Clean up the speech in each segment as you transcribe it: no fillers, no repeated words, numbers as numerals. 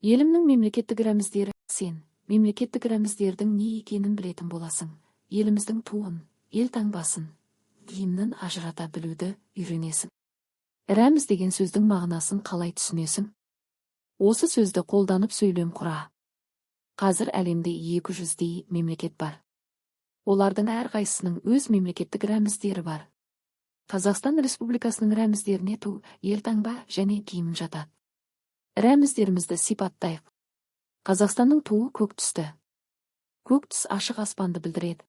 Елімнің мемлекеттік рәміздері. Сен мемлекеттік рәміздердің не екенін білетін боласың. Еліміздің туын, елтаңбасын, гимнін ажырата білуді үйренесің. Рәміз деген сөздің мағынасын қалай түсінесің? Осы сөзді қолданып сөйлем құра. Қазір әлемде 200-дей мемлекет бар. Олардың әрқайсысының өз мемлекеттік рәміздері бар. Қазақстан Республикасының рәміздеріне ту, елтаңба және гимн жатады. Рәміздерімізді сипаттайық. Қазақстанның туы көк түсті. Көк түс ашық аспанды білдіреді.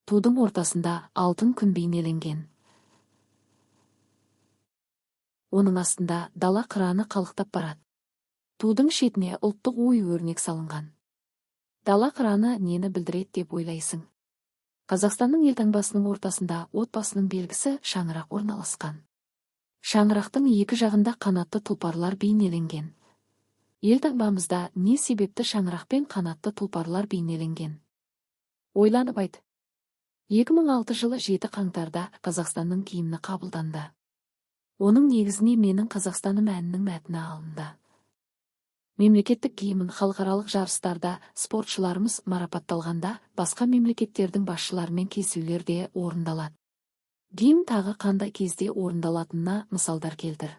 Тудың ортасында алтын күн бейнеленген. Оның астында дала қыраны қалықтап барады. Тудың шетіне ұлттық ою-өрнек салынған. Дала қыраны нені білдіреді деп ойлайсың? Қазақстанның елтаңбасының ортасында отбасының белгісі шаңырақ орналасқан. Шаңырақтың екі жағында қанатты тұлпарлар бейнеленген. Елтаңбамызда не себепті шаңырақ пен қанатты тұлпарлар бейнеленген? Ойланып айт. 2006 жылы 7 қаңтарда Қазақстанның гимні қабылданды. Оның негізіне менің Қазақстаным әнінің мәтіні алынды. Мемлекеттік гимн халықаралық жарыстарда спортшыларымыз марапатталғанда басқа мемлекеттердің басшыларымен кездесулерде орындалады. Гимн тағы қандай кезде орындалатынына мысалдар келтір.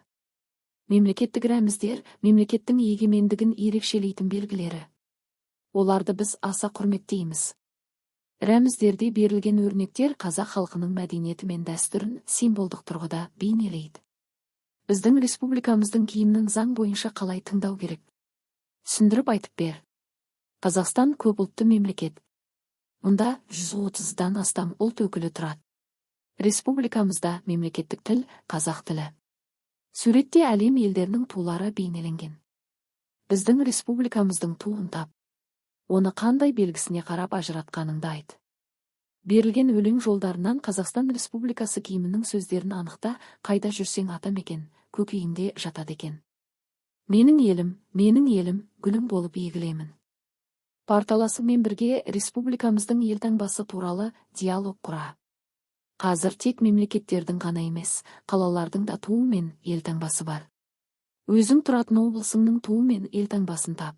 Мемлекеттік рәміздер мемлекеттің егемендігін ерекшелейтін белгілері. Оларды біз аса құрметтейміз. Рәміздерде берілген өрнектер қазақ халқының мәдениеті мен дәстүрін символдық тұрғыда бейнелейді. Біздің республикамыздың гимнін заң бойынша қалай тыңдау керек? Түсіндіріп айтып бер. Қазақстан көп ұлтты мемлекет. Мұнда 130-дан астам ұлт өкілі тұрады. Республикамызда мемлекеттік тіл қазақ тілі. Суретте әлем елдерінің тулары бейнеленген. Біздің республикамыздың туын тап. Оны қандай белгісіне қарап ажыратқаныңды айт. Берілген өлең жолдарынан Қазақстан Республикасы гимнінің сөздерін анықта, қайда жүрсең атамекен, көкейінде жатады екен. Менің елім, гүлің болып егілемін. Парталасымен бірге республикамыздың елтаңбасы туралы диалог құра. Қазір тек мемлекеттердің ғана емес, қалалардың да туы мен елтаңбасы бар. Өзің тұратын облысыңның туы мен елтаңбасын тап.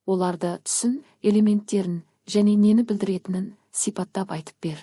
Оларды түсін, элементтерін және нені білдіретінін сипаттап айтып бер.